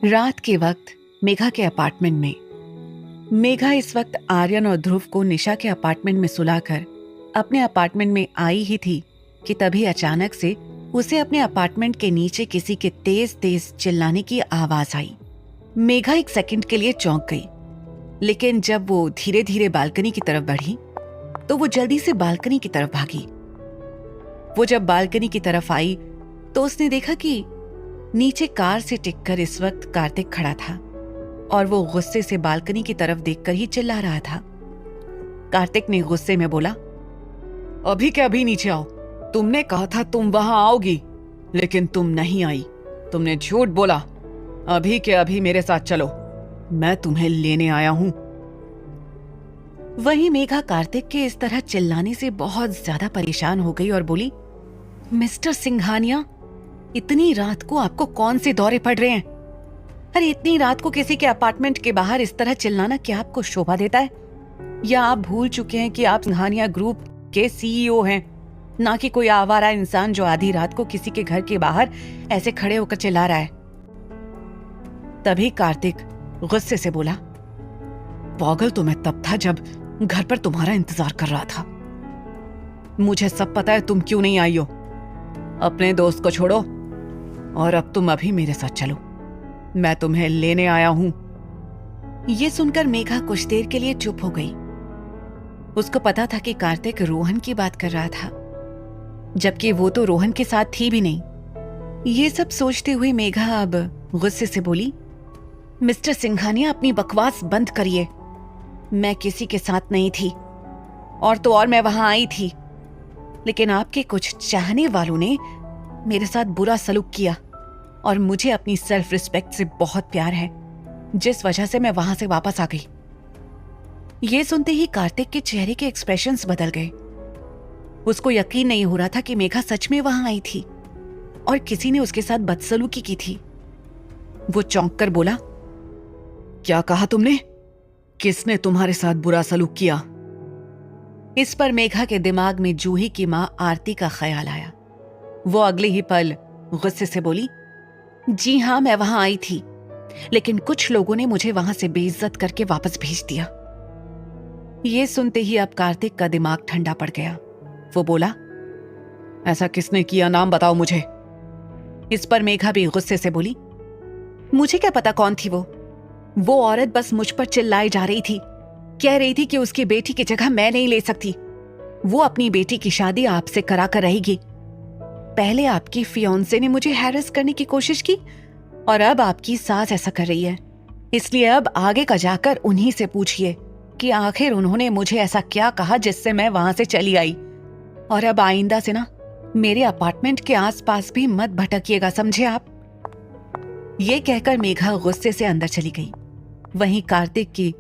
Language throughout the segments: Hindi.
रात के वक्त मेघा के अपार्टमेंट में। मेघा इस वक्त आर्यन और ध्रुव को निशा के अपार्टमेंट में सुलाकर अपने अपार्टमेंट में आई ही थी कि तभी अचानक से उसे अपने अपार्टमेंट के नीचे किसी के तेज तेज चिल्लाने की आवाज आई। मेघा एक सेकंड के लिए चौंक गई, लेकिन जब वो धीरे धीरे बालकनी की तरफ बढ़ी तो वो जल्दी से बालकनी की तरफ भागी। वो जब बालकनी की तरफ आई तो उसने देखा कि नीचे कार से टिककर इस वक्त कार्तिक खड़ा था और वो गुस्से से बालकनी की तरफ देखकर ही चिल्ला रहा था। कार्तिक ने गुस्से में बोला, अभी के अभी नीचे आओ। तुमने कहा था तुम वहां आओगी, लेकिन तुम नहीं आई। तुमने झूठ बोला। अभी के अभी मेरे साथ चलो, मैं तुम्हें लेने आया हूं। वहीं मेघा कार्तिक के इस तरह चिल्लाने से बहुत ज्यादा परेशान हो गई और बोली, मिस्टर सिंघानिया, इतनी रात को आपको कौन से दौरे पड़ रहे हैं? अरे इतनी रात को किसी के अपार्टमेंट के बाहर इस तरह चिल्लाना क्या आपको शोभा देता है? या आप भूल चुके हैं कि आप सिंघानिया ग्रुप के सीईओ हैं, ना कि कोई आवारा इंसान जो आधी रात को किसी के घर के बाहर ऐसे खड़े होकर चिल्ला रहा है। तभी कार्तिक गुस्से से बोला, पागल तो मैं तब था जब घर पर तुम्हारा इंतजार कर रहा था। मुझे सब पता है तुम क्यों नहीं आई हो। अपने दोस्त को छोड़ो और अब तुम अभी मेरे साथ चलो, मैं तुम्हें लेने आया हूं। ये सुनकर मेघा कुछ देर के लिए चुप हो गई। उसको पता था कि कार्तिक रोहन की बात कर रहा था, जबकि वो तो रोहन के साथ थी भी नहीं। ये सब सोचते हुए मेघा अब गुस्से से बोली, मिस्टर सिंघानिया, अपनी बकवास बंद करिए। मैं किसी के साथ नहीं थी, और तो और मैं वहां आई थी, लेकिन आपके कुछ चाहने वालों ने मेरे साथ बुरा सलूक किया और मुझे अपनी सेल्फ रिस्पेक्ट से बहुत प्यार है, जिस वजह से मैं वहां से वापस आ गई। ये सुनते ही कार्तिक के चेहरे के एक्सप्रेशंस बदल गए। उसको यकीन नहीं हो रहा था कि मेघा सच में वहां आई थी और किसी ने उसके साथ बदसलूकी की थी। वो चौंक कर बोला, क्या कहा तुमने? किसने तुम्हारे साथ बुरा सलूक किया? इस पर मेघा के दिमाग में जूही की मां आरती का ख्याल आया। वो अगले ही पल गुस्से से बोली, जी हां, मैं वहां आई थी, लेकिन कुछ लोगों ने मुझे वहां से बेइज्जत करके वापस भेज दिया। ये सुनते ही अब कार्तिक का दिमाग ठंडा पड़ गया। वो बोला, ऐसा किसने किया? नाम बताओ मुझे। इस पर मेघा भी गुस्से से बोली, मुझे क्या पता कौन थी वो औरत बस मुझ पर चिल्लाई जा रही थी, कह रही थी कि उसकी बेटी की जगह मैं नहीं ले सकती। वो अपनी बेटी की शादी आपसे करा कर रहेगी। पहले आपकी फियांसे ने मुझे हैरेस करने की कोशिश की और अब आपकी सास ऐसा कर रही है। इसलिए अब आगे का जाकर उन्हीं से पूछिए कि आखिर उन्होंने मुझे ऐसा क्या कहा जिससे मैं वहां से चली आई। और अब आइंदा से ना मेरे अपार्टमेंट के आसपास भी मत भटकिएगा, समझे आप? ये कहकर मेघा गुस्से से अंदर चली गई। वहीं कार्तिक की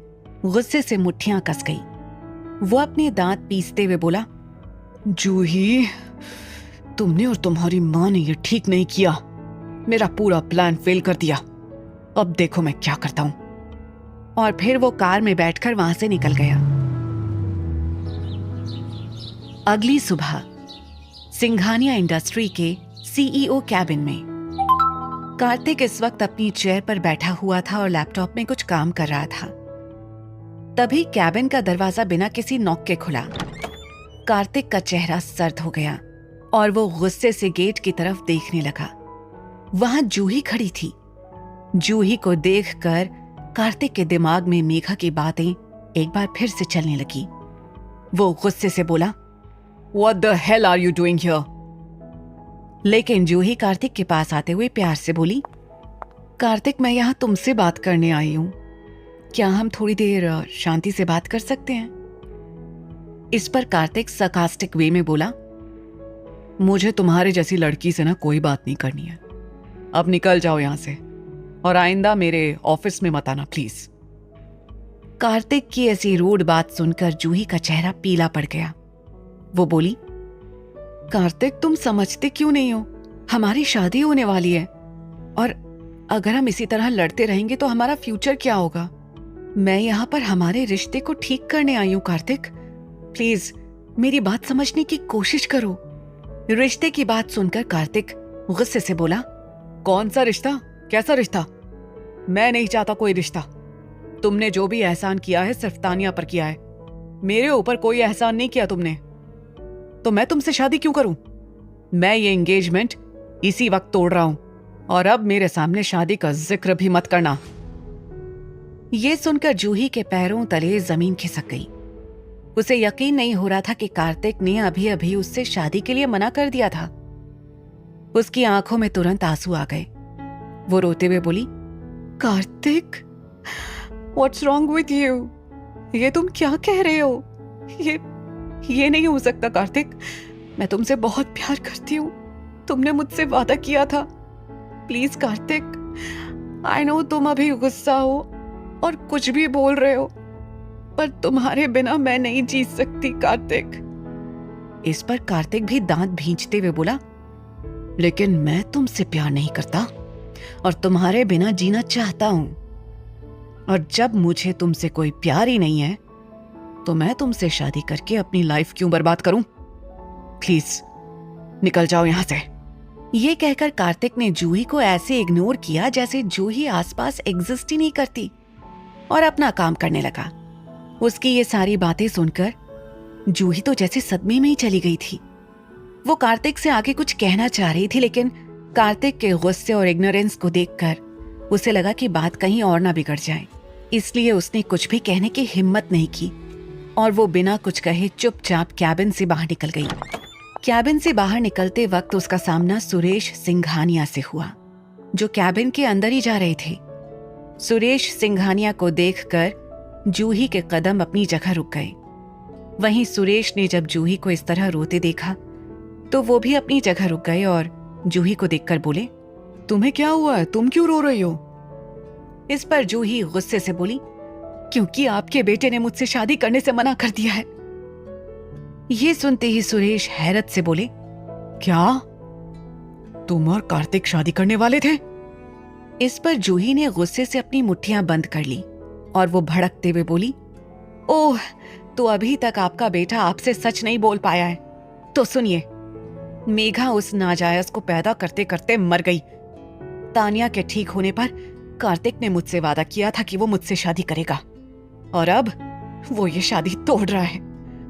गुस्से से मुट्ठियां कस गई। वो अपने दांत पीसते हुए बोला, जूही, तुमने और तुम्हारी मां ने ये ठीक नहीं किया। मेरा पूरा प्लान फेल कर दिया। अब देखो मैं क्या करता हूं। और फिर वो कार में बैठकर वहां से निकल गया। अगली सुबह सिंघानिया इंडस्ट्री के सीईओ कैबिन में कार्तिक इस वक्त अपनी चेयर पर बैठा हुआ था और लैपटॉप में कुछ काम कर रहा था। तभी कैबिन का दरवाजा बिना किसी नॉक के खुला। कार्तिक का चेहरा सर्द हो गया और वो गुस्से से गेट की तरफ देखने लगा। वहां जूही खड़ी थी। जूही को देखकर कार्तिक के दिमाग में मेघा की बातें एक बार फिर से चलने लगी। वो गुस्से से बोला, What the hell are you doing here? लेकिन जूही कार्तिक के पास आते हुए प्यार से बोली, कार्तिक, मैं यहां तुमसे बात करने आई हूं। क्या हम थोड़ी देर शांति से बात कर सकते हैं? इस पर कार्तिक sarcastic वे में बोला, मुझे तुम्हारे जैसी लड़की से ना कोई बात नहीं करनी है। अब निकल जाओ यहां से और आइंदा मेरे ऑफिस में मत आना प्लीज। कार्तिक की ऐसी रूड बात सुनकर जूही का चेहरा पीला पड़ गया। वो बोली, कार्तिक, तुम समझते क्यों नहीं हो? हमारी शादी होने वाली है और अगर हम इसी तरह लड़ते रहेंगे तो हमारा फ्यूचर क्या होगा? मैं यहाँ पर हमारे रिश्ते को ठीक करने आई हूँ कार्तिक। प्लीज मेरी बात समझने की कोशिश करो। रिश्ते की बात सुनकर कार्तिक गुस्से से बोला, कौन सा रिश्ता? कैसा रिश्ता? मैं नहीं चाहता कोई रिश्ता। तुमने जो भी एहसान किया है सिर्फ तानिया पर किया है, मेरे ऊपर कोई एहसान नहीं किया तुमने। तो मैं तुमसे शादी क्यों करूं? मैं ये एंगेजमेंट इसी वक्त तोड़ रहा हूं, और अब मेरे सामने शादी का जिक्र भी मत करना। ये सुनकर जूही के पैरों तले जमीन खिसक गई। उसे यकीन नहीं हो रहा था कि कार्तिक ने अभी अभी उससे शादी के लिए मना कर दिया था। उसकी आंखों में तुरंत आंसू आ गए। वो रोते हुए बोली, Kartik, what's wrong with you? ये तुम क्या कह रहे हो? ये नहीं हो सकता कार्तिक। मैं तुमसे बहुत प्यार करती हूँ। तुमने मुझसे वादा किया था। प्लीज कार्तिक, आई नो तुम अभी गुस्सा हो और कुछ भी बोल रहे हो, पर तुम्हारे बिना मैं नहीं जी सकती कार्तिक। इस पर कार्तिक भी दांत भींचते हुए बोला, लेकिन मैं तुमसे प्यार नहीं करता और तुम्हारे बिना जीना चाहता हूं। और जब मुझे तुमसे कोई प्यार ही नहीं है तो मैं तुमसे शादी करके अपनी लाइफ क्यों बर्बाद करूं? प्लीज निकल जाओ यहां से। ये कहकर कार्तिक ने जूही को ऐसे इग्नोर किया जैसे जूही आसपास एग्जिस्ट ही नहीं करती, और अपना काम करने लगा। उसकी ये सारी बातें सुनकर जूही तो जैसे सदमे में ही चली गई थी। वो कार्तिक से आगे कुछ कहना चाह रही थी, लेकिन कार्तिक के गुस्से और इग्नोरेंस को देखकर उसे लगा कि बात कहीं और ना बिगड़ जाए, इसलिए उसने कुछ भी कहने की हिम्मत नहीं की और वो बिना कुछ कहे चुपचाप कैबिन से बाहर निकल गई। कैबिन से बाहर निकलते वक्त उसका सामना सुरेश सिंघानिया से हुआ, जो कैबिन के अंदर ही जा रहे थे। सुरेश सिंघानिया को देखकर जूही के कदम अपनी जगह रुक गए। वहीं सुरेश ने जब जूही को इस तरह रोते देखा तो वो भी अपनी जगह रुक गए और जूही को देखकर बोले, तुम्हें क्या हुआ है? तुम क्यों रो रही हो? इस पर जूही गुस्से से बोली, क्योंकि आपके बेटे ने मुझसे शादी करने से मना कर दिया है। ये सुनते ही सुरेश हैरत से बोले, क्या तुम और कार्तिक शादी करने वाले थे? इस पर जूही ने गुस्से से अपनी मुट्ठियां बंद कर ली और वो भड़कते हुए बोली, ओह, तो अभी तक आपका बेटा आपसे सच नहीं बोल पाया है। तो सुनिए, मेघा उस नाजायज को पैदा करते करते मर गई। तानिया के ठीक होने पर कार्तिक ने मुझसे वादा किया था कि वो मुझसे शादी करेगा, और अब वो ये शादी तोड़ रहा है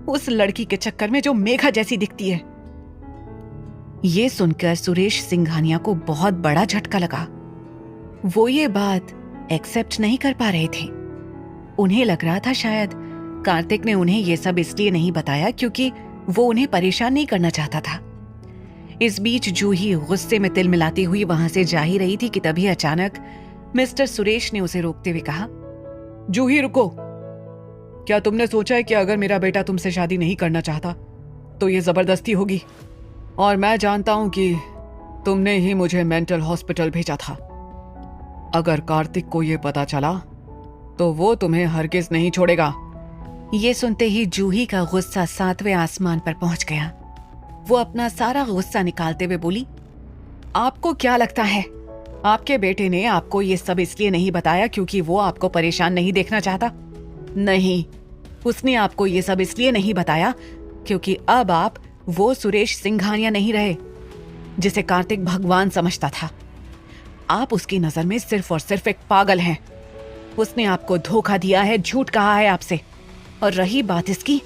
उस लड़की के चक्कर में जो मेघा जैसी दिखती है। ये सुनकर सुरेश सिंघानिया को बहुत बड़ा झटका लगा। वो ये बात एक्सेप्ट नहीं कर पा रहे थे। उन्हें लग रहा था शायद कार्तिक ने उन्हें ये सब इसलिए नहीं बताया क्योंकि वो उन्हें परेशान नहीं करना चाहता था। इस बीच जूही गुस्से में तिल मिलाती हुई वहां से जा ही रही थी कि तभी अचानक मिस्टर सुरेश ने उसे रोकते हुए कहा, जूही रुको। क्या तुमने सोचा है कि अगर मेरा बेटा तुमसे शादी नहीं करना चाहता तो ये जबरदस्ती होगी? और मैं जानता हूं कि तुमने ही मुझे मेंटल हॉस्पिटल भेजा था। अगर कार्तिक को ये पता चला तो वो तुम्हें हरगिज नहीं छोड़ेगा। ये सुनते ही जूही का गुस्सा 7वें आसमान पर पहुंच गया। वो अपना सारा गुस्सा निकालते हुए बोली, आपको क्या लगता है आपके बेटे ने आपको ये सब इसलिए नहीं बताया क्योंकि वो आपको परेशान नहीं देखना चाहता? नहीं, उसने आपको ये सब इसलिए नहीं बताया क्योंकि अब आप वो सुरेश सिंघानिया नहीं रहे जिसे कार्तिक भगवान समझता था। आप उसकी नजर में सिर्फ और सिर्फ एक पागल हैं। उसने आपको धोखा दिया है, झूठ कहा है आपसे। और रही बात इसकी,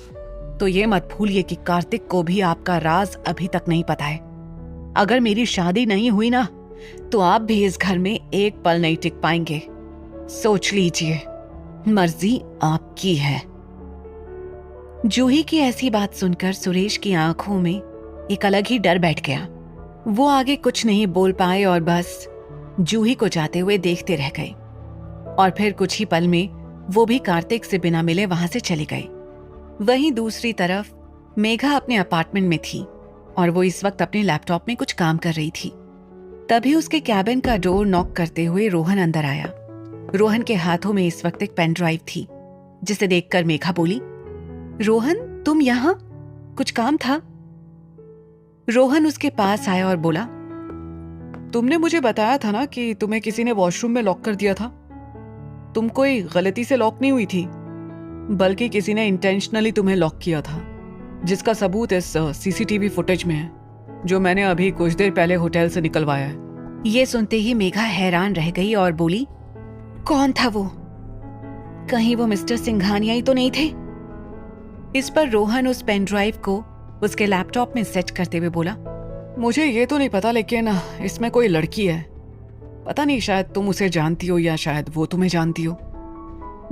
तो ये मत भूलिए कि कार्तिक को भी आपका राज अभी तक नहीं पता है। अगर मेरी शादी नहीं हुई ना तो आप भी इस घर में एक पल नहीं टिक पाएंगे। सोच लीजिए, मर्जी आपकी है। जूही की ऐसी बात सुनकर सुरेश की आंखों में एक अलग ही डर बैठ गया। वो आगे कुछ नहीं बोल पाए और बस जूही को जाते हुए देखते रह गए। और फिर कुछ ही पल में वो भी कार्तिक से बिना मिले वहां से चले गए। वहीं दूसरी तरफ मेघा अपने अपार्टमेंट में थी और वो इस वक्त अपने लैपटॉप में कुछ काम कर रही थी। तभी उसके कैबिन का डोर नॉक करते हुए रोहन अंदर आया। रोहन के हाथों में इस वक्त एक पेन ड्राइव थी, जिसे देखकर मेघा बोली, रोहन तुम यहाँ? कुछ काम था? रोहन उसके पास आया और बोला, तुमने मुझे बताया था ना कि तुम्हें किसी ने वॉशरूम में लॉक कर दिया था। तुम कोई गलती से लॉक नहीं हुई थी, बल्कि किसी ने इंटेंशनली तुम्हें लॉक किया था, जिसका सबूत इस सीसीटीवी फुटेज में है जो मैंने अभी कुछ देर पहले होटल से निकलवाया है। ये सुनते ही मेघा हैरान रह गई और बोली, कौन था वो? कहीं वो मिस्टर सिंघानिया ही तो नहीं थे? इस पर रोहन उस पेन ड्राइव को उसके लैपटॉप में सेट करते हुए बोला, मुझे ये तो नहीं पता, लेकिन इसमें कोई लड़की है। पता नहीं, शायद तुम उसे जानती हो या शायद वो तुम्हें जानती हो।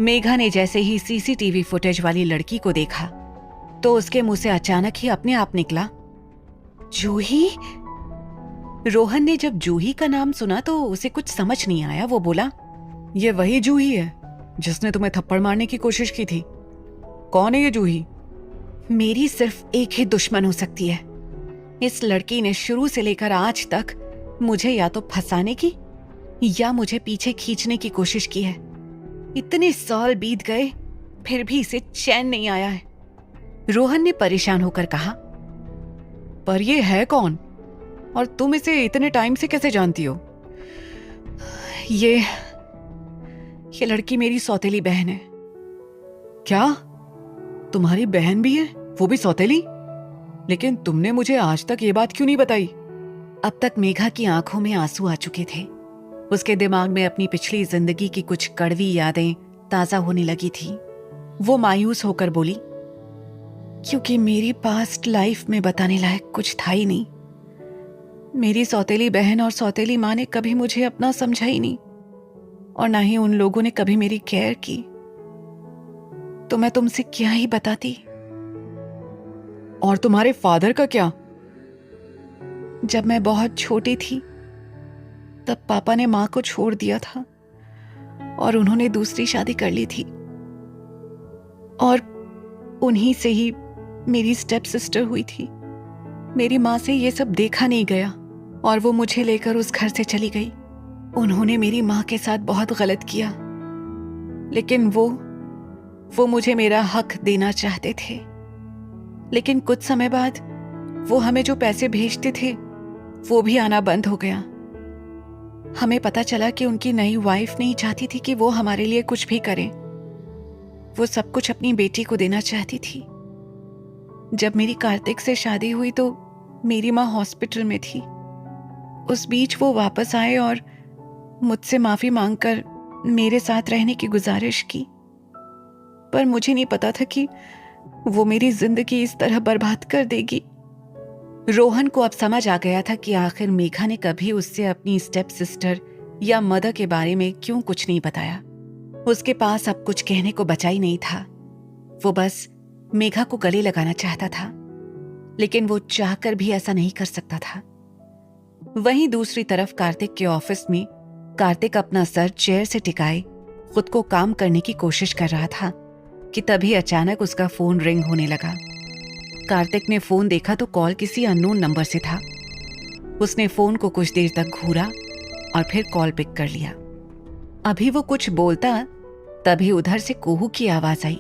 मेघा ने जैसे ही सीसीटीवी फुटेज वाली लड़की को देखा तो उसके मुंह से अचानक ही अपने आप निकला, जूही। रोहन ने जब जूही का नाम सुना तो उसे कुछ समझ नहीं आया। वो बोला, ये वही जूही है जिसने तुम्हें थप्पड़ मारने की कोशिश की थी? कौन है ये जूही? मेरी सिर्फ एक ही दुश्मन हो सकती है। इस लड़की ने शुरू से लेकर आज तक मुझे या तो फंसाने की या मुझे पीछे खींचने की कोशिश की है। इतने साल बीत गए फिर भी इसे चैन नहीं आया है। रोहन ने परेशान होकर कहा, पर ये है कौन और तुम इसे इतने टाइम से कैसे जानती हो? ये लड़की मेरी सौतेली बहन है। क्या? तुम्हारी बहन भी है, वो भी सौतेली? लेकिन तुमने मुझे आज तक ये बात क्यों नहीं बताई? अब तक मेघा की आंखों में आंसू आ चुके थे। उसके दिमाग में अपनी पिछली जिंदगी की कुछ कड़वी यादें ताजा होने लगी थी। वो मायूस होकर बोली, क्योंकि मेरी पास्ट लाइफ में बताने लायक कुछ था ही नहीं। मेरी सौतेली बहन और सौतेली माँ ने कभी मुझे अपना समझा ही नहीं और ना ही उन लोगों ने कभी मेरी केयर की। तो मैं तुमसे क्या ही बताती। और तुम्हारे फादर का क्या? जब मैं बहुत छोटी थी तब पापा ने मां को छोड़ दिया था और उन्होंने दूसरी शादी कर ली थी और उन्हीं से ही मेरी स्टेप सिस्टर हुई थी। मेरी मां से ये सब देखा नहीं गया और वो मुझे लेकर उस घर से चली गई। उन्होंने मेरी मां के साथ बहुत गलत किया, लेकिन वो मुझे मेरा हक देना चाहते थे। लेकिन कुछ समय बाद वो हमें जो पैसे भेजते थे वो भी आना बंद हो गया। हमें पता चला कि उनकी नई वाइफ नहीं चाहती थी कि वो हमारे लिए कुछ भी करें। वो सब कुछ अपनी बेटी को देना चाहती थी। जब मेरी कार्तिक से शादी हुई तो मेरी माँ हॉस्पिटल में थी। उस बीच वो वापस आए और मुझसे माफी मांगकर मेरे साथ रहने की गुजारिश की, पर मुझे नहीं पता था कि वो मेरी जिंदगी इस तरह बर्बाद कर देगी। रोहन को अब समझ आ गया था कि आखिर मेघा ने कभी उससे अपनी स्टेप सिस्टर या मदर के बारे में क्यों कुछ नहीं बताया। उसके पास अब कुछ कहने को बचा ही नहीं था। वो बस मेघा को गले लगाना चाहता था, लेकिन वो चाहकर भी ऐसा नहीं कर सकता था। वहीं दूसरी तरफ कार्तिक के ऑफिस में कार्तिक अपना सर चेयर से टिकाए खुद को काम करने की कोशिश कर रहा था कि तभी अचानक उसका फोन रिंग होने लगा। कार्तिक ने फोन देखा तो कॉल किसी अननोन नंबर से था। उसने फोन को कुछ देर तक घूरा और फिर कॉल पिक कर लिया। अभी वो कुछ बोलता तभी उधर से कुहू की आवाज आई,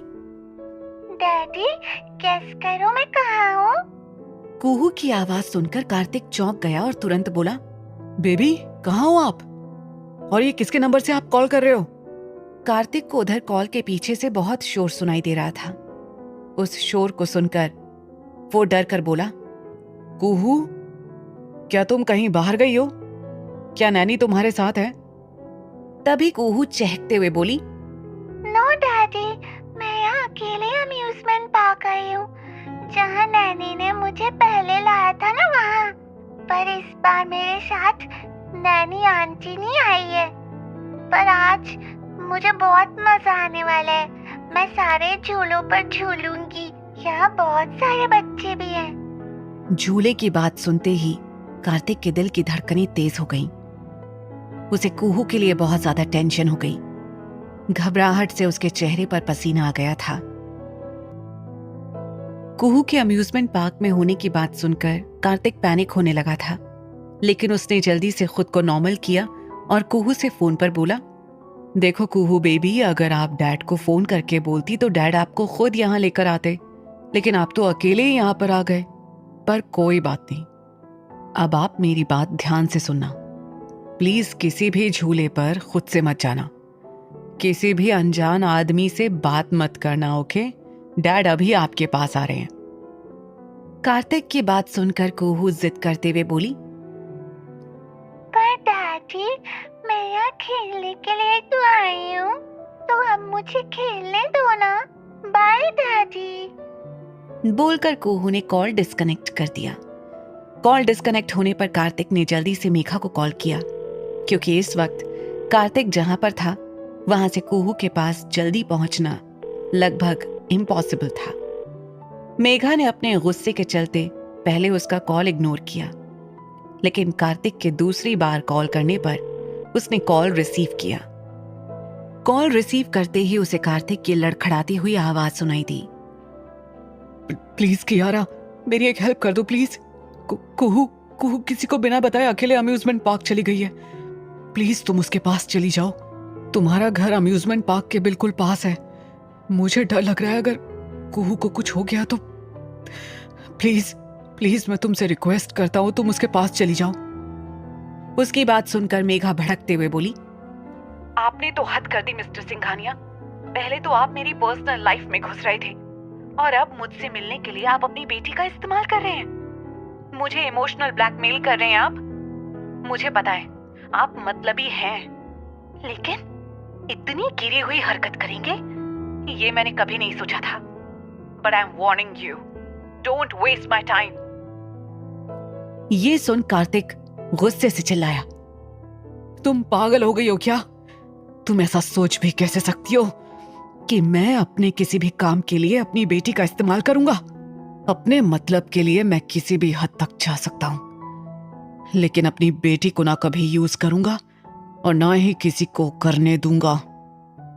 डैडी गेस करो मैं कहाँ हूँ? कुहू की आवाज सुनकर कार्तिक चौंक गया और तुरंत बोला, बेबी कहाँ हो आप? और ये किसके नंबर से आप कॉल कर रहे हो? कार्तिक को उधर कॉल के पीछे से बहुत शोर सुनाई दे रहा था। उस शोर को सुनकर वो डर कर बोला, कुहू क्या तुम कहीं बाहर गई हो? क्या नैनी तुम्हारे साथ है? तभी कुहू चहकते हुए बोली, नो डैडी, मैं यहाँ अकेले अम्यूजमेंट पार्क आई हूँ, जहाँ नैनी ने मुझे पहले लाया था ना वहाँ। पर इस बार मेरे साथ नैनी आंटी नहीं आई है। पर आज मुझे बहुत मजा आने वाला है। मैं सारे झूलों पर झूलूंगी। यहाँ बहुत सारे बच्चे भी हैं। झूले की बात सुनते ही कार्तिक के दिल की धड़कनें तेज हो गईं। उसे कुहू के लिए बहुत ज्यादा टेंशन हो गई। घबराहट से उसके चेहरे पर पसीना आ गया था। कुहू के अम्यूजमेंट पार्क में होने की बात सुनकर कार्तिक पैनिक होने लगा था, लेकिन उसने जल्दी से खुद को नॉर्मल किया और कुहू से फोन पर बोला, देखो कुहू बेबी, अगर आप डैड को फोन करके बोलती तो डैड आपको खुद यहाँ लेकर आते, लेकिन आप तो अकेले ही यहाँ पर आ गए। पर कोई बात नहीं, अब आप मेरी बात ध्यान से सुनना। प्लीज किसी भी झूले पर खुद से मत जाना। किसी भी अनजान आदमी से बात मत करना, ओके? डैड अभी आपके पास आ रहे हैं। कार्तिक की बात सुनकर कुहू जिद करते हुए बोली, पर डैडी, मैं यहाँ खेलने के लिए तो आई हूँ, तो अब मुझे खेलने दो ना। Bye daddy. बोलकर कुहू ने कॉल डिस्कनेक्ट कर दिया। कॉल डिस्कनेक्ट होने पर कार्तिक ने जल्दी से मेघा को कॉल किया, क्योंकि इस वक्त कार्तिक जहां पर था वहां से कुहू के पास जल्दी पहुंचना लगभग इम्पॉसिबल था। मेघा ने अपने गुस्से के चलते पहले उसका कॉल इग्नोर किया, लेकिन कार्तिक के दूसरी बार कॉल करने पर उसने कॉल रिसीव किया। कॉल रिसीव करते ही उसे कार्तिक की लड़खड़ाती हुई आवाज सुनाई दी। प्लीज कियारा, मेरी एक हेल्प कर दो प्लीज। कुहू कुहू किसी को बिना बताए अकेले अम्यूजमेंट पार्क चली गई है। प्लीज तुम उसके पास चली जाओ। तुम्हारा घर अम्यूजमेंट पार्क के बिल्कुल पास है। मुझे डर लग रहा है अगर कुहू को कुछ हो गया तो। प्लीज प्लीज मैं तुमसे रिक्वेस्ट करता हूं, तुम उसके पास चली जाओ। उसकी बात सुनकर मेघा भड़कते हुए बोली, आपने तो हद कर दी मिस्टर सिंघानिया। पहले तो आप मेरी पर्सनल लाइफ में घुस रहे थे और अब मुझसे मिलने के लिए आप अपनी बेटी का इस्तेमाल कर रहे हैं। मुझे इमोशनल ब्लैकमेल कर रहे हैं आप। मुझे पता है आप मतलबी हैं, लेकिन इतनी गिरी हुई हरकत करेंगे ये मैंने कभी नहीं सोचा था। But I am warning you, don't waste my time. ये सुन कार्तिक गुस्से से चिल्लाया, तुम पागल हो गई हो क्या? तुम ऐसा सोच भी कैसे सकती हो कि मैं अपने किसी भी काम के लिए अपनी बेटी का इस्तेमाल करूंगा? अपने मतलब के लिए मैं किसी भी हद तक जा सकता हूं, लेकिन अपनी बेटी को ना कभी यूज करूंगा और ना ही किसी को करने दूंगा।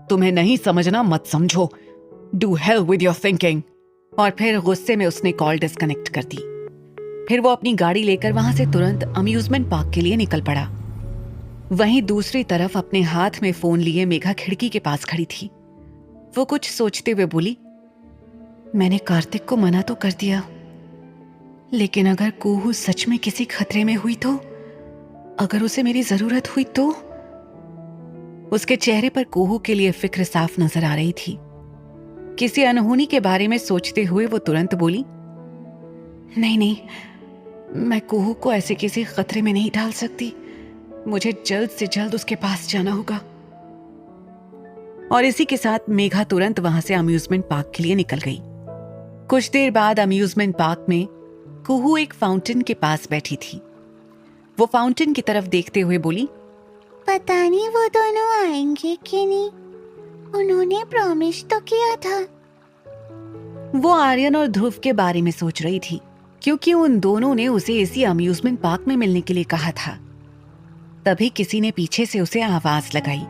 तुम्हें नहीं समझना मत समझो। Do help with your thinking. और फिर गुस्से में उसने कॉल डिस्कनेक्ट कर दी। फिर वो अपनी गाड़ी लेकर वहां से तुरंत अम्यूजमेंट पार्क के लिए निकल पड़ा। वहीं दूसरी तरफ अपने हाथ में फोन लिए मेघा खिड़की के पास खड़ी थी। वो कुछ सोचते हुए बोली, मैंने कार्तिक को मना तो कर दिया, लेकिन अगर कुहू सच में किसी खतरे में हुई तो, अगर उसे मेरी जरूरत हुई तो। उसके चेहरे पर कुहू के लिए फिक्र साफ नजर आ रही थी। किसी अनहोनी के बारे में सोचते हुए वो तुरंत बोली, नहीं नहीं, मैं कुहू को ऐसे किसी खतरे में नहीं डाल सकती। मुझे जल्द से जल्द उसके पास जाना होगा। और इसी के साथ मेघा तुरंत वहां से अम्यूजमेंट पार्क के लिए निकल गई। कुछ देर बाद अम्यूजमेंट पार्क में कुहू एक फाउंटेन के पास बैठी थी। वो फाउंटेन की तरफ देखते हुए बोली, पता नहीं वो दोनों आएंगे कि नहीं, उन्होंने प्रॉमिस तो किया था। वो आर्यन और ध्रुव के बारे में सोच रही थी, क्योंकि उन दोनों ने उसे इसी अम्यूजमेंट पार्क में मिलने के लिए कहा था। तभी किसी ने पीछे से उसे आवाज लगाई,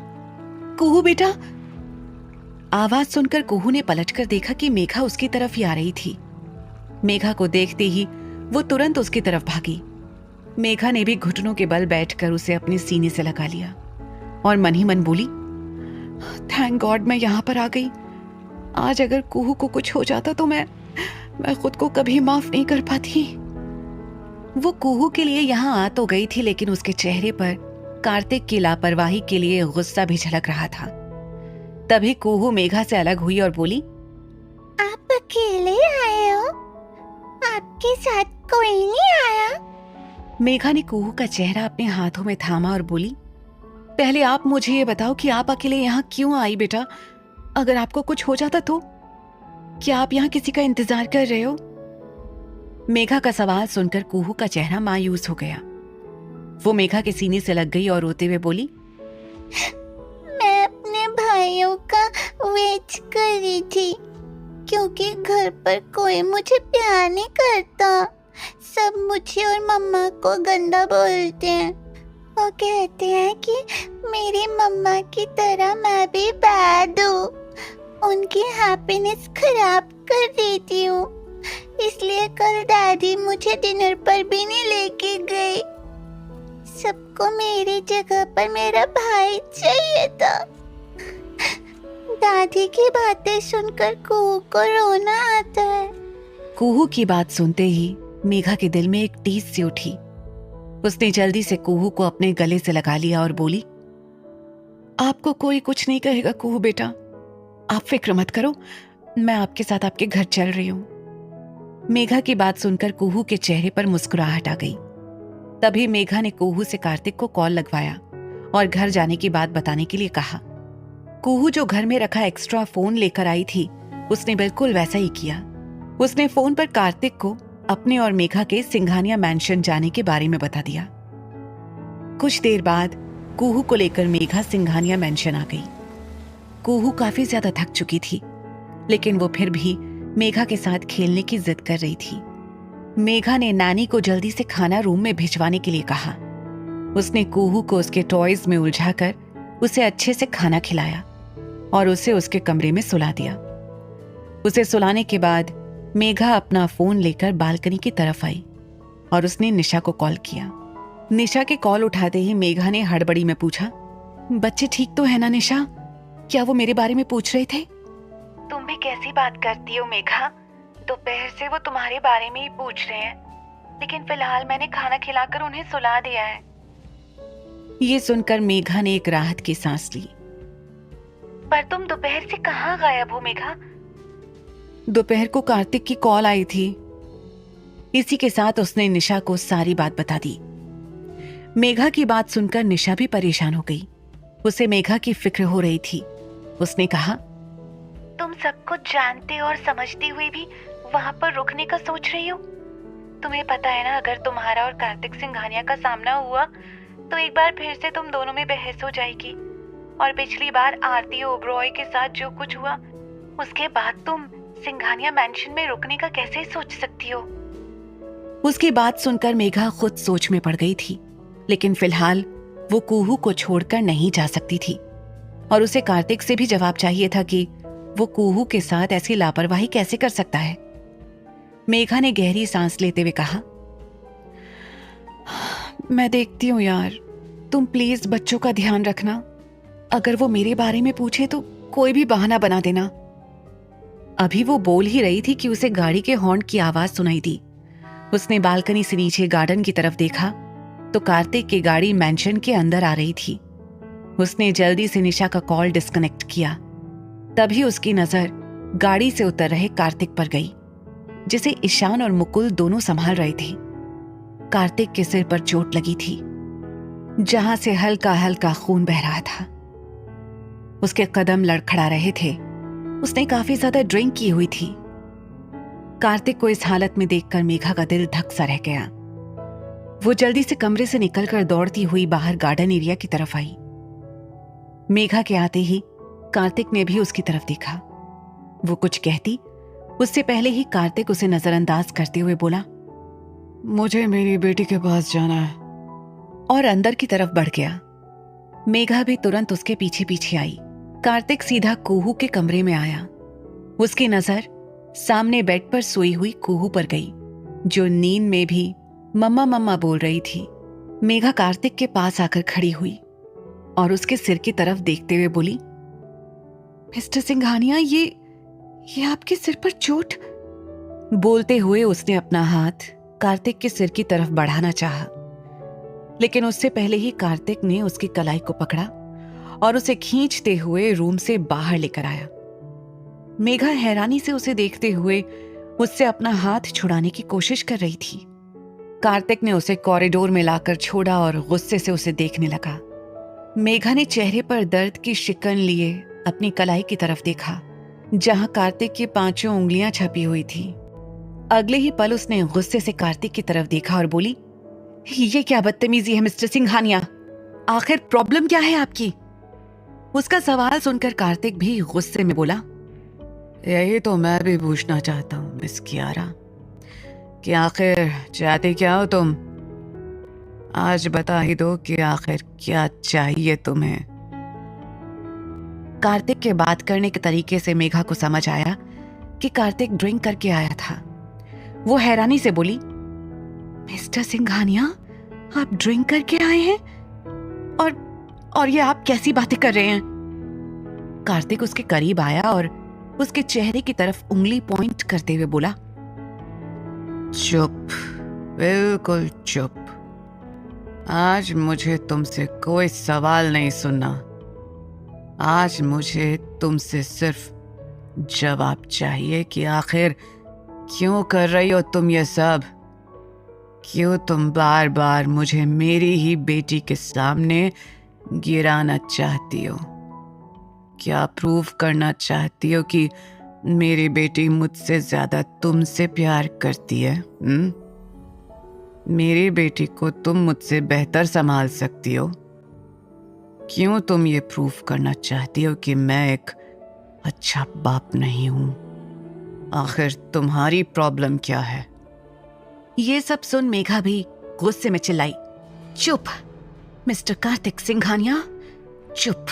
कुहू बेटा। आवाज सुनकर कुहू ने पलटकर देखा कि मेघा उसकी तरफ ही आ रही थी। मेघा को देखते ही वो तुरंत उसकी तरफ भागी। मेघा ने भी घुटनों के बल बैठकर उसे अपने सीने से लगा लिया और मन ही मन बोली, थैंक गॉड मैं यहाँ पर आ गई। आज अगर कुहू को कुछ हो जाता तो मैं खुद को कभी माफ नहीं कर पाती। वो कुहू के लिए यहाँ आ तो गई थी, लेकिन उसके चेहरे पर कार्तिक की लापरवाही के लिए गुस्सा भी झलक रहा था। तभी कुहू मेघा से अलग हुई और बोली, आप अकेले आए हो? आपके साथ कोई नहीं आया? मेघा ने कुहू का चेहरा अपने हाथों में थामा और बोली, पहले आप मुझे ये बताओ कि आप अकेले यहाँ क्यों आई बेटा? अगर आपको कुछ हो जाता तो? क्या आप यहाँ किसी का इंतजार कर रहे हो? मेघा का सवाल सुनकर कुहू का चेहरा मायूस हो गया। वो मेघा के सीने से लग गई और रोते हुए बोली, मैं अपने भाइयों का वेट कर रही थी, क्योंकि घर पर कोई मुझे प्यार नहीं करता। सब मुझे और मम्मा को गंदा बोलते हैं। वो कहते हैं कि मेरी मम्मा की तरह मैं भी बैड हूँ, उनकी हैप्पीनेस खराब कर देती हूँ। इसलिए कल डैडी मुझे डिनर पर भी नहीं लेके गए। सबको मेरी जगह पर मेरा भाई चाहिए था। दादी की बातें सुनकर कुहू को रोना आता है। कुहू की बात सुनते ही मेघा के दिल में एक टीस सी उठी। उसने जल्दी से कुहू को अपने गले से लगा लिया और बोली, आपको कोई कुछ नहीं कहेगा कुहू बेटा, आप फिक्र मत करो, मैं आपके साथ आपके घर चल रही हूँ। मेघा की बात सुनकर कुहू के चेहरे पर मुस्कुराहट आ गई। तभी मेघा ने कुहू से कार्तिक को कॉल लगवाया और घर जाने की बात बताने के लिए कहा। कुहू जो घर में रखा एक्स्ट्रा फोन लेकर आई थी, उसने बिल्कुल वैसा ही किया। उसने फोन पर कार्तिक को अपने और मेघा के सिंघानिया मैंशन जाने के बारे में बता दिया। कुछ देर बाद कुहू को लेकर मेघा सिंघानिया मैंशन आ गई। कुहू काफी ज्यादा थक चुकी थी, लेकिन वो फिर भी मेघा के साथ खेलने की जिद कर रही थी। मेघा ने नानी को जल्दी से खाना रूम में भिजवाने के लिए कहा। उसने कुहू को उसके टॉयज में उलझाकर उसे अच्छे से खाना खिलाया और उसे उसके कमरे में सुला दिया। उसे सुलाने के बाद मेघा अपना फोन लेकर बालकनी की तरफ आई और उसने निशा को कॉल किया। निशा के कॉल उठाते ही मेघा ने हड़बड़ी में पूछा, बच्चे ठीक तो है ना निशा? क्या वो मेरे बारे में पूछ रहे थे? तुम भी कैसी बात करती हो मेघा? दोपहर से वो तुम्हारे बारे में ही पूछ रहे हैं, लेकिन फिलहाल मैंने खाना खिलाकर उन्हें सुला दिया है। ये सुनकर मेघा ने एक राहत की सांस ली। पर तुम दोपहर से कहाँ गायब हो मेघा? दोपहर को कार्तिक की कॉल आई थी। इसी के साथ उसने निशा को सारी बात बता दी। मेघा की बात सुनकर निशा भी परेशान हो गई। उसे मेघा की फिक्र हो रही थी। उसने कहा, तुम सब कुछ जानते और समझती हुई भी वहां पर रुकने का सोच रही हो? तुम्हें पता है ना, अगर तुम्हारा और कार्तिक सिंघानिया का सामना हुआ तो एक बार फिर से तुम दोनों में बहस हो जाएगी। और पिछली बार आरती ओबरॉय के साथ जो कुछ हुआ, उसके बाद तुम सिंघानिया मैंशन में रुकने का कैसे सोच सकती हो? उसकी बात सुनकर मेघा खुद सोच में पड़ गई थी, लेकिन फिलहाल वो कुहू को छोड़कर नहीं जा सकती थी और उसे कार्तिक से भी जवाब चाहिए था कि वो कुहू के साथ ऐसी लापरवाही कैसे कर सकता है। मेघा ने गहरी सांस लेते हुए कहा, मैं देखती हूं यार, तुम प्लीज बच्चों का ध्यान रखना। अगर वो मेरे बारे में पूछे तो कोई भी बहाना बना देना। अभी वो बोल ही रही थी कि उसे गाड़ी के हॉर्न की आवाज सुनाई दी। उसने बालकनी से नीचे गार्डन की तरफ देखा तो कार्तिक की गाड़ी मैंशन के अंदर आ रही थी। उसने जल्दी से निशा का कॉल डिस्कनेक्ट किया। तभी उसकी नजर गाड़ी से उतर रहे कार्तिक पर गई, जिसे ईशान और मुकुल दोनों संभाल रहे थे। कार्तिक के सिर पर चोट लगी थी, जहां से हल्का हल्का खून बह रहा था। उसके कदम लड़खड़ा रहे थे। उसने काफी ज्यादा ड्रिंक की हुई थी। कार्तिक को इस हालत में देखकर मेघा का दिल धक सा रह गया। वो जल्दी से कमरे से निकलकर दौड़ती हुई बाहर गार्डन एरिया की तरफ आई। मेघा के आते ही कार्तिक ने भी उसकी तरफ देखा। वो कुछ कहती उससे पहले ही कार्तिक उसे नजरअंदाज करते हुए बोला, मुझे मेरी बेटी के पास जाना है, और अंदर की तरफ बढ़ गया। मेघा भी तुरंत उसके पीछे पीछे आई। कार्तिक सीधा कुहू के कमरे में आया। उसकी नजर सामने बेड पर सोई हुई कुहू पर गई, जो नींद में भी मम्मा मम्मा बोल रही थी। मेघा कार्तिक के पास आकर खड़ी हुई और उसके सिर की तरफ देखते हुए बोली, मिस्टर सिंघानिया, ये आपके सिर पर चोट? बोलते हुए उसने अपना हाथ कार्तिक के सिर की तरफ बढ़ाना चाहा, लेकिन उससे पहले ही कार्तिक ने उसकी कलाई को पकड़ा और उसे खींचते हुए रूम से बाहर लेकर आया। मेघा हैरानी से उसे देखते हुए उससे अपना हाथ छुड़ाने की कोशिश कर रही थी। कार्तिक ने उसे कॉरिडोर में लाकर छोड़ा और गुस्से से उसे देखने लगा। मेघा ने चेहरे पर दर्द की शिकन लिए अपनी कलाई की तरफ देखा, जहां कार्तिक की 5 उंगलियां छपी हुई थी। अगले ही पल उसने गुस्से से कार्तिक की तरफ देखा और बोली, ये क्या बदतमीजी है मिस्टर सिंघानिया? आखिर प्रॉब्लम क्या है आपकी? उसका सवाल सुनकर कार्तिक भी गुस्से में बोला, यही तो मैं भी पूछना चाहता हूँ मिस कियारा, कि आखिर चाहते क्या हो तुम? आज बता ही दो कि आखिर क्या चाहिए तुम्हें। कार्तिक के बात करने के तरीके से मेघा को समझ आया कि कार्तिक ड्रिंक करके आया था। वो हैरानी से बोली, मिस्टर सिंघानिया, आप ड्रिंक करके आए हैं? और ये आप कैसी बातें कर रहे हैं? कार्तिक उसके करीब आया और उसके चेहरे की तरफ उंगली पॉइंट करते हुए बोला, चुप, बिल्कुल चुप। आज मुझे तुमसे कोई सवाल नहीं सुनना। आज मुझे तुमसे सिर्फ जवाब चाहिए कि आखिर क्यों कर रही हो तुम ये सब? क्यों तुम बार बार मुझे मेरी ही बेटी के सामने गिराना चाहती हो? क्या प्रूव करना चाहती हो कि मेरी बेटी मुझसे ज्यादा तुमसे प्यार करती है? मेरी बेटी को तुम मुझसे बेहतर संभाल सकती हो। क्यों तुम ये प्रूफ करना चाहती हो कि मैं एक अच्छा बाप नहीं हूं? आखिर तुम्हारी प्रॉब्लम क्या है? ये सब सुन मेघा भी गुस्से में चिल्लाई, चुप मिस्टर कार्तिक सिंघानिया, चुप।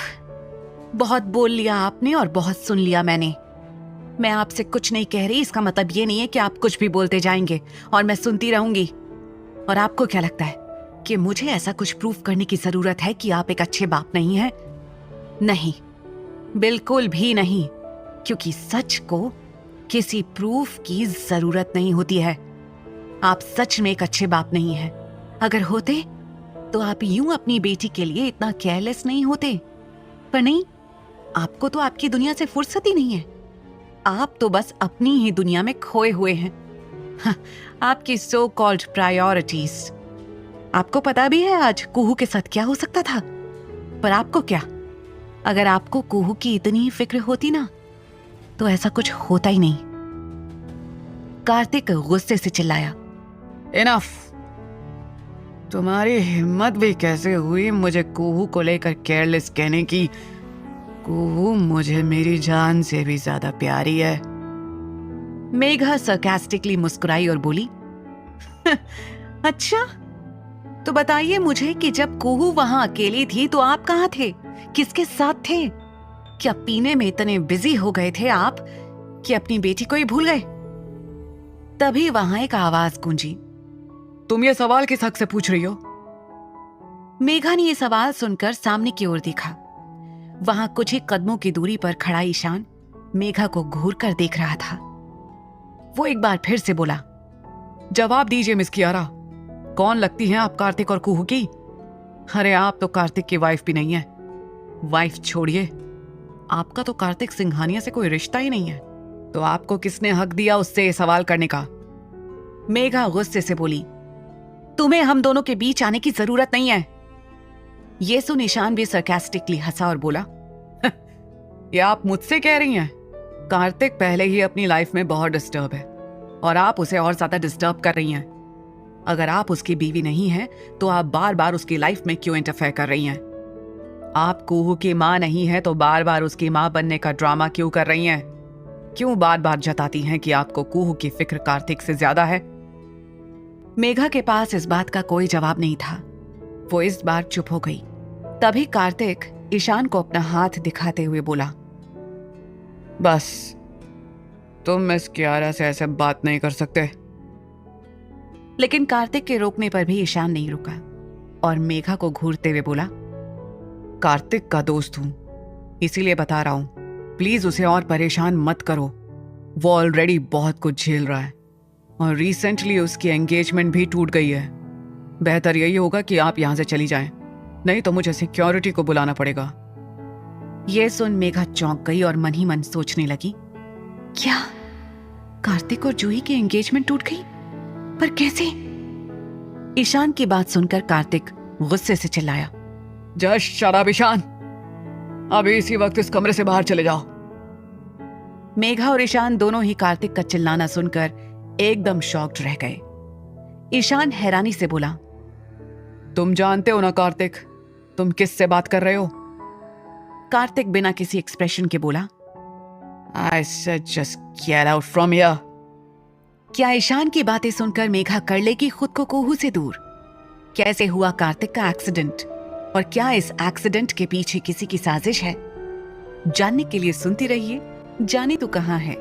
बहुत बोल लिया आपने और बहुत सुन लिया मैंने। मैं आपसे कुछ नहीं कह रही, इसका मतलब ये नहीं है कि आप कुछ भी बोलते जाएंगे और मैं सुनती रहूंगी। और आपको क्या लगता है कि मुझे ऐसा कुछ प्रूफ करने की जरूरत है कि आप एक अच्छे बाप नहीं हैं? नहीं, बिल्कुल भी नहीं, क्योंकि सच को किसी प्रूफ की जरूरत नहीं होती है। आप सच में एक अच्छे बाप नहीं हैं। अगर होते तो आप यूं अपनी बेटी के लिए इतना केयरलेस नहीं होते। पर नहीं, आपको तो आपकी दुनिया से फुर्सत ही नहीं है। आप तो बस अपनी ही दुनिया में खोए हुए हैं। आपकी सो कॉल्ड प्रायोरिटीज। आपको पता भी है आज कुहू के साथ क्या हो सकता था, पर आपको क्या? अगर आपको कुहू की इतनी ही फिक्र होती ना, तो ऐसा कुछ होता ही नहीं। कार्तिक गुस्से से चिल्लाया, इनफ! तुम्हारी हिम्मत भी कैसे हुई मुझे कुहू को लेकर केयरलेस कहने की? कुहू मुझे मेरी जान से भी ज्यादा प्यारी है। मेघा सरकास्टिकली मुस्कुराई और बोली, अच्छा, तो बताइए मुझे कि जब कुहू वहां अकेली थी तो आप कहाँ थे? किसके साथ थे? क्या पीने में इतने बिजी हो गए थे आप कि अपनी बेटी को ही भूल गए? तभी वहां एक आवाज गूंजी, तुम ये सवाल किस हक से पूछ रही हो? मेघा ने यह सवाल सुनकर सामने की ओर देखा। वहां कुछ ही कदमों की दूरी पर खड़ा ईशान मेघा को घूर कर देख रहा था। वो एक बार फिर से बोला, जवाब दीजिए मिस कियारा, कौन लगती हैं आप कार्तिक और कुहू की? अरे आप तो कार्तिक की वाइफ भी नहीं है। वाइफ छोड़िए, आपका तो कार्तिक सिंघानिया से कोई रिश्ता ही नहीं है। तो आपको किसने हक दिया उससे ये सवाल करने का? मेघा गुस्से से बोली, तुम्हें हम दोनों के बीच आने की जरूरत नहीं है। ये सुन ईशान भी सरकास्टिकली हंसा और बोला, ये आप मुझसे कह रही हैं? कार्तिक पहले ही अपनी लाइफ में बहुत डिस्टर्ब है और आप उसे और ज्यादा डिस्टर्ब कर रही हैं। अगर आप उसकी बीवी नहीं हैं तो आप बार बार उसकी लाइफ में क्यों इंटरफेयर कर रही हैं? आप कुहू की माँ नहीं है तो बार बार उसकी माँ बनने का ड्रामा क्यों कर रही हैं? क्यों बार बार जताती हैं कि आपको कुहू की फिक्र कार्तिक से ज्यादा है? मेघा के पास इस बात का कोई जवाब नहीं था। वो इस बार चुप हो गई। तभी कार्तिक ईशान को अपना हाथ दिखाते हुए बोला, बस, तुम मिस कियारा से ऐसे बात नहीं कर सकते। लेकिन कार्तिक के रोकने पर भी ईशान नहीं रुका और मेघा को घूरते हुए बोला, कार्तिक का दोस्त हूं, इसीलिए बता रहा हूं, प्लीज उसे और परेशान मत करो। वो ऑलरेडी बहुत कुछ झेल रहा है और रिसेंटली उसकी एंगेजमेंट भी टूट गई है। बेहतर यही होगा कि आप यहां से चली जाएं, नहीं तो मुझे सिक्योरिटी को बुलाना पड़ेगा। यह सुन मेघा चौंक गई और मन ही मन सोचने लगी, क्या कार्तिक और जूही की एंगेजमेंट टूट गई? पर कैसे? ईशान की बात सुनकर कार्तिक गुस्से से चिल्लाया, जस्ट शट अप ईशान, अभी इसी वक्त इस कमरे से बाहर चले जाओ। मेघा और ईशान दोनों ही कार्तिक का चिल्लाना सुनकर एकदम शॉक्ड रह गए। ईशान हैरानी से बोला, तुम जानते हो ना कार्तिक, तुम किससे बात कर रहे हो? कार्तिक बिना किसी एक्सप्रेशन के बोला, I said just get out from here. क्या ईशान की बातें सुनकर मेघा कर लेगी खुद को कुहू से दूर? कैसे हुआ कार्तिक का एक्सीडेंट और क्या इस एक्सीडेंट के पीछे किसी की साजिश है? जानने के लिए सुनती रहिए जाने तो कहां है।